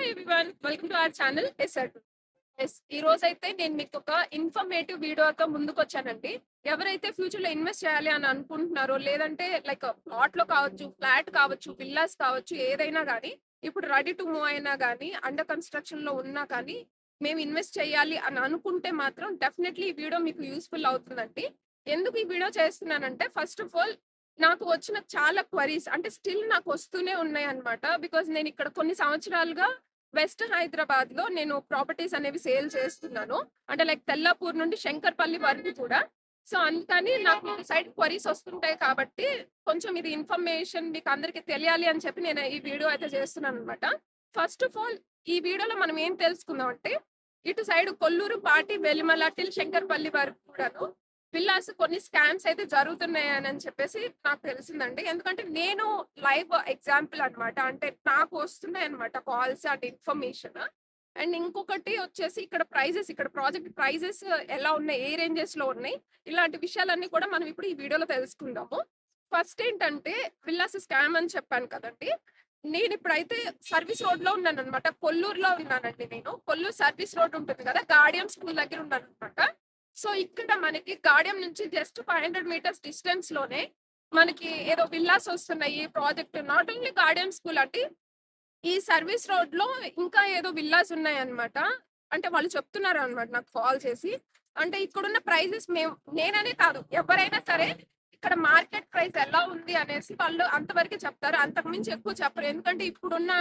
Hi everyone, welcome to our channel SR. ఈ రోజైతే నేను మీకు ఒక ఇన్ఫర్మేటివ్ వీడియోతో ముందుకొచ్చానండి. ఎవరైతే ఫ్యూచర్‌లో ఇన్వెస్ట్ చేయాలి అని అనుకుంటున్నారో, లేదంటే లైక్ ప్లాట్‌లో కావచ్చు, ఫ్లాట్ కావచ్చు, విల్లాస్ కావచ్చు, ఏదైనా గానీ, ఇప్పుడు రెడీ టు మూవ్ అయినా గానీ, అండర్ కన్‌స్ట్రక్షన్‌లో ఉన్నా కానీ, మేము ఇన్వెస్ట్ చేయాలి అని అనుకుంటే మాత్రం డెఫినైట్‌లీ ఈ వీడియో మీకు యూజ్‌ఫుల్ అవుతుందండి. ఎందుకు ఈ వీడియో చేస్తున్నానంటే, ఫస్ట్ ఆఫ్ ఆల్ నాకు వచ్చిన చాలా క్వరీస్ అంటే స్టిల్ నాకు వస్తూనే ఉన్నాయన్నమాట. బికాజ్ నేనిక్కడ కొన్ని సంవత్సరాలుగా వెస్ట్ హైదరాబాద్‌లో నేను ప్రాపర్టీస్ అనేవి సేల్ చేస్తున్నాను. అంటే లైక్ తెల్లాపూర్ నుండి శంకర్పల్లి వరకు కూడా. సో, అందుకని నాకు ఈ సైడ్ క్వరీస్ వస్తుంటాయి కాబట్టి, కొంచెం ఇది ఇన్ఫర్మేషన్ మీకు అందరికి తెలియాలి అని చెప్పి నేను ఈ వీడియో అయితే చేస్తున్నాననమాట. ఫస్ట్ ఆఫ్ ఆల్ ఈ వీడియోలో మనం ఏం తెలుసుకుందాం అంటే, ఇటు సైడ్ కొల్లూరు, పాటి, వెలిమల టిల్ శంకర్పల్లి వరకు కూడాను విల్లాస్ కొన్ని స్కామ్స్ అయితే జరుగుతున్నాయని చెప్పేసి నాకు తెలిసిందండి. ఎందుకంటే నేను లైవ్ ఎగ్జాంపుల్ అన్నమాట. అంటే నాకు వస్తున్నాయన్నమాట కాల్స్ అండ్ ఇన్ఫర్మేషన్. అండ్ ఇంకొకటి వచ్చేసి ఇక్కడ ప్రాజెక్ట్ ప్రైజెస్ ఎలా ఉన్నాయి? ఏ రేంజెస్‌లో ఉన్నాయి? ఇలాంటి విషయాలన్నీ కూడా మనం ఇప్పుడు ఈ వీడియోలో తెలుసుకుందాము. ఫస్ట్ ఏంటంటే విల్లాస్ స్కామ్ అని చెప్పాను కదండీ! నేనిప్పుడైతే సర్వీస్ రోడ్‌లో ఉన్నానన్నమాట. కొల్లూరులో ఉన్నానండి నేను. కొల్లూరు సర్వీస్ రోడ్ ఉంటుంది కదా! గాడియం స్కూల్ దగ్గర ఉన్నానన్నమాట. సో, ఇక్కడ మనకి గాడియం నుంచి జస్ట్ 500 మీటర్స్ డిస్టెన్స్‌లోనే మనకి ఏదో విల్లాస్ వస్తున్నాయి. Project not only Gaudium school అండి. ఈ సర్వీస్ రోడ్‌లో ఇంకా ఏదో విల్లాస్ ఉన్నాయన్నమాట. అంటే వాళ్ళు చెప్తున్నారన్నమాట నాకు కాల్ చేసి. అంటే ఇక్కడున్న ప్రైజెస్ నేననే కాదు ఎవరైనా సరే ఇక్కడ మార్కెట్ ప్రైస్ ఎలా ఉంది అనేసి వాళ్ళు అంతవరకే చెప్తారు. అంతకు మించి ఎక్కువ చెప్పరు. ఎందుకంటే ఇప్పుడున్న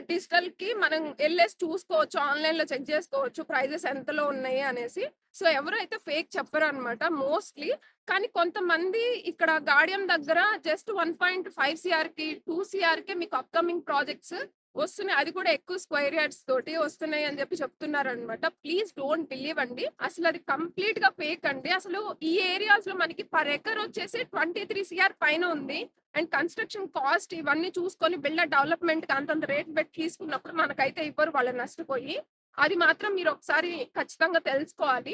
డిజిటల్‌కి మనం ఎళ్ళేసి చూసుకోవచ్చు. ఆన్‌లైన్‌లో చెక్ జేసుకోవచ్చు. ప్రైజెస్ ఎంతలో ఉన్నాయి అనేసి. సో, ఎవరు అయితే ఫేక్ చెప్పరనమాట మోస్ట్‌లీ. కానీ కొంతమంది ఇక్కడ గాడియం దగ్గర జస్ట్ 1.5 సీఆర్‌కి, 2 సీఆర్‌కే మీకు అప్‌కమింగ్ ప్రాజెక్ట్స్ వస్తున్నాయి. అది కూడా ఎక్కువ స్క్వేర్ యార్డ్స్ తోటి వస్తున్నాయి అని చెప్పి చెప్తున్నారనమాట. ప్లీజ్ డోంట్ బిలీవ్ అండి. అసలది కంప్లీట్‌గా ఫేక్ అండి. అసలు ఈ ఏరియాస్‌లో మనకి పర్ ఎకర్ వచ్చేసి 23 సీఆర్ పైన ఉంది. అండ్ కన్‌స్ట్రక్షన్ కాస్ట్ ఇవన్నీ చూసుకొని బిల్డర్ డెవలప్‌మెంట్‌కి అంతంత రేట్ పెట్టి తీసుకున్నప్పుడు మనకైతే ఇవ్వరు వాళ్ళు నష్టపోయి. అది మాత్రం మీరొకసారి ఖచ్చితంగా తెలుసుకోవాలి.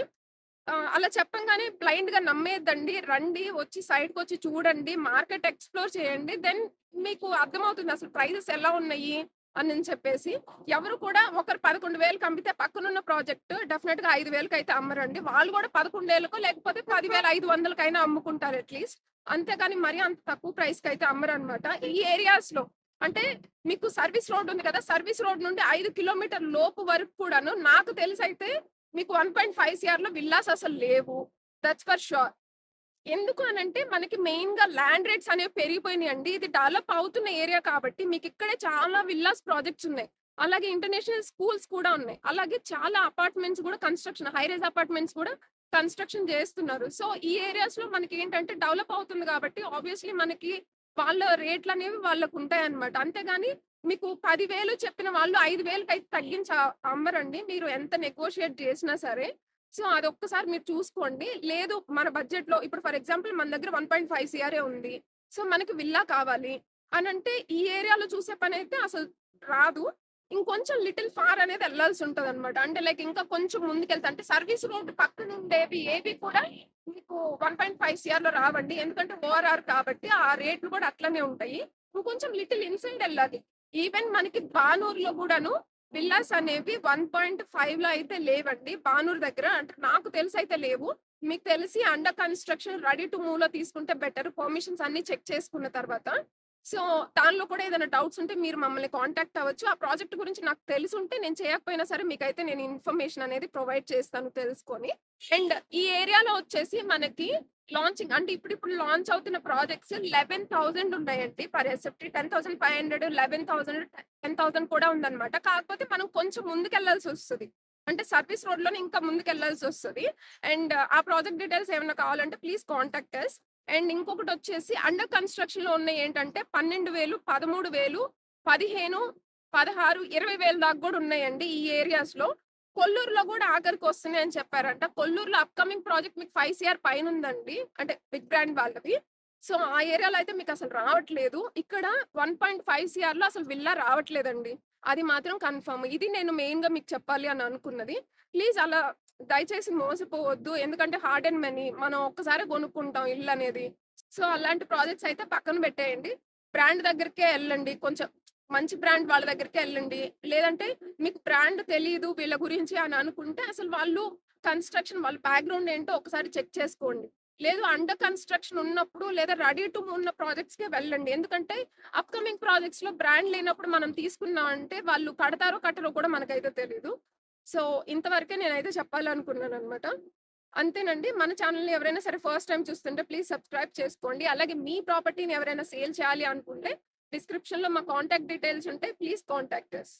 అలా చెప్పంగానే బ్లైండ్‌గా నమ్మేయద్దండి. రండి, వచ్చి సైట్‌కొచ్చి చూడండి, మార్కెట్ ఎక్స్‌ప్లోర్ చేయండి. దెన్ మీకు అర్థమవుతుంది అసలు ప్రైజెస్ ఎలా ఉన్నాయి అనని చెప్పేసి. ఎవరు కూడా ఒకరు 11,000కి అమ్మితే పక్కనున్న ప్రాజెక్ట్ డెఫినిట్‌గా 5,000కైతే అమ్మరండి. వాళ్ళు కూడా 11,000కో లేకపోతే 10,500కైనా అమ్ముకుంటారు అట్‌లీస్ట్. అంతేగాని మరీ అంత తక్కువ ప్రైస్‌కైతే అమ్మరనమాట. ఈ ఏరియాస్‌లో అంటే మీకు సర్వీస్ రోడ్ ఉంది కదా! సర్వీస్ రోడ్ నుండి 5 కిలోమీటర్ల లోపు వరకు కూడాను నాకు తెలిసైతే మీకు 1.5 సీఆర్‌లో విల్లాస్ అసలు లేవు. That's for sure. ఎందుకు అనంటే మనకి మెయిన్‌గా ల్యాండ్ రేట్స్ అనేవి పెరిగిపోయినాయండి. ఇది డెవలప్ అవుతున్న ఏరియా కాబట్టి మీకిక్కడే చాలా విల్లాస్ ప్రాజెక్ట్స్ ఉన్నాయి. అలాగే ఇంటర్నేషనల్ స్కూల్స్ కూడా ఉన్నాయి. అలాగే చాలా అపార్ట్‌మెంట్స్ కూడా కన్‌స్ట్రక్షన్ హై రైజ్ అపార్ట్‌మెంట్స్ కూడా కన్‌స్ట్రక్షన్ చేస్తున్నారు. సో, ఈ ఏరియాస్‌లో మనకేంటంటే డెవలప్ అవుతుంది కాబట్టి ఆబ్వియస్‌లీ మనకి వాళ్ళ రేట్లనేవి వాళ్ళకుంటాయన్నమాట. అంతేగాని మీకు 10,000 చెప్పిన వాళ్ళు 5,000కైతే తగ్గించి అమ్మరండి. మీరు ఎంత నెగోషియేట్ చేసినా సరే. సో, అదొక్కసారి మీరు చూసుకోండి. లేదు మన బడ్జెట్‌లో ఇప్పుడు ఫర్ ఎగ్జాంపుల్ మన దగ్గర 1.5 సీఆరే ఉంది. సో, మనకి విల్లా కావాలి అనంటే ఈ ఏరియాలో చూసే పనైతే అసలు రాదు. ఇంకొంచెం లిటిల్ ఫార్ అనేది ఎళ్ళాల్సి ఉంటదనమాట. అంటే లైక్ ఇంకా కొంచెం ముందుకెళ్తే అంటే సర్వీస్ రోడ్ పక్కనుండేవి ఏవి కూడా మీకు 1.5 సీఆర్‌లో రావండి. ఎందుకంటే ఓఆర్ఆర్ కాబట్టి ఆ రేట్లు కూడా అట్లనే ఉంటాయి. ఇంకొంచెం లిటిల్ ఇన్‌సైడ్ ఎళ్ళాలి. ఈవెన్ మనకి బానూరులో గూడాను విల్లాస్ అనేవి 1.5లో అయితే లేవండి. బానూరు దగ్గర అంటే నాకు తెలిసైతే లేవు. మీకు తెలిసి అండర్ కన్‌స్ట్రక్షన్ రెడీ టు మూవ్‌లో తీసుకుంటే బెటర్. పర్మిషన్స్ అన్నీ చెక్ చేసుకున్న తర్వాత. సో, దానిలో కూడా ఏదైనా డౌట్స్ ఉంటే మీరు మమ్మల్ని కాంటాక్ట్ అవ్వచ్చు. ఆ ప్రాజెక్ట్ గురించి నాకు తెలిసుంటే నేను చేయకపోయినా సరే మీకైతే నేను ఇన్ఫర్మేషన్ అనేది ప్రొవైడ్ చేస్తాను తెలుసుకొని. అండ్ ఈ ఏరియాలో వచ్చేసి మనకి లాంచింగ్ అంటే ఇప్పుడిప్పుడు లాంచ్ అవుతున్న ప్రాజెక్ట్స్ 11,000 ఉన్నాయండి పర్ ఎస్ఎఫ్‌టి. 10,500, 11,000, 10,000 కూడా ఉందన్నమాట. కాకపోతే మనం కొంచెం ముందుకెళ్ళాల్సొస్తది. అంటే సర్వీస్ రోడ్‌లోనే ఇంకా ముందుకెళ్ళాల్సొస్తది. అండ్ ఆ ప్రాజెక్ట్ డీటెయిల్స్ ఏమన్నా కావాలంటే ప్లీజ్ కాంటాక్ట్ అస్. అండ్ ఇంకొకటొచ్చేసి అండర్ కన్‌స్ట్రక్షన్‌లో ఉన్నయేంటంటే 12,000, 13,000, 15, 16, 20,000 దాకా గూడా ఉన్నాయండి ఈ ఏరియాస్‌లో. కొల్లూరులో గూడా ఆఖరికొస్తున్నాయని చెప్పారంట. కొల్లూరులో అప్‌కమింగ్ ప్రాజెక్ట్ మీకు 5 సీఆర్ పైనుందండి. అంటే బిగ్ బ్రాండ్ వాళ్ళది. సో, ఆ ఏరియాలో అయితే మీకసలు రావట్లేదు. ఇక్కడ 1.5 సీఆర్‌లో అసలు విల్లా రావట్లేదండి. అది మాత్రం కన్ఫర్మ్. ఇది నేను మెయిన్‌గా మీకు చెప్పాలి అని అనుకున్నది. ప్లీజ్ అలా దయచేసి మోసపోవద్దు. ఎందుకంటే హార్డ్ అండ్ మనీ. మనం ఒక్కసారే కొనుక్కుంటాం ఇల్లనేది. సో, అలాంటి ప్రాజెక్ట్స్ అయితే పక్కన పెట్టేయండి. బ్రాండ్ దగ్గరికే ఎళ్ళండి. కొంచెం మంచి బ్రాండ్ వాళ్ళ దగ్గరికెళ్ళండి. లేదంటే మీకు బ్రాండ్ తెలీదు వీళ్ళ గురించి అని అనుకుంటే అసలు వాళ్ళు కన్‌స్ట్రక్షన్ వాళ్ళ బ్యాక్‌గ్రౌండ్ ఏంటో ఒకసారి చెక్ చేసుకోండి. లేదు అండర్ కన్‌స్ట్రక్షన్ ఉన్నప్పుడు లేదా రెడీ టు మూవ్ ఉన్న ప్రాజెక్ట్స్‌కే వెళ్ళండి. ఎందుకంటే అప్‌కమింగ్ ప్రాజెక్ట్స్‌లో బ్రాండ్ లేనప్పుడు మనం తీసుకున్నామంటే వాళ్ళు కడతారో కట్టరో కూడా మనకైతే తెలీదు. సో, ఇంతవరకే నేనైతే చెప్పాలనుకున్నాననమాట. అంతేనండి. మన ఛానెల్‌ని ఎవరైనా సరే ఫస్ట్ టైమ్ చూస్తుంటే ప్లీజ్ సబ్స్క్రైబ్ చేసుకోండి. అలాగే మీ ప్రాపర్టీని ఎవరైనా సేల్ చేయాలి అనుకుంటే డిస్క్రిప్షన్‌లో మా కాంటాక్ట్ డీటెయిల్స్ ఉంటాయి. Please contact us.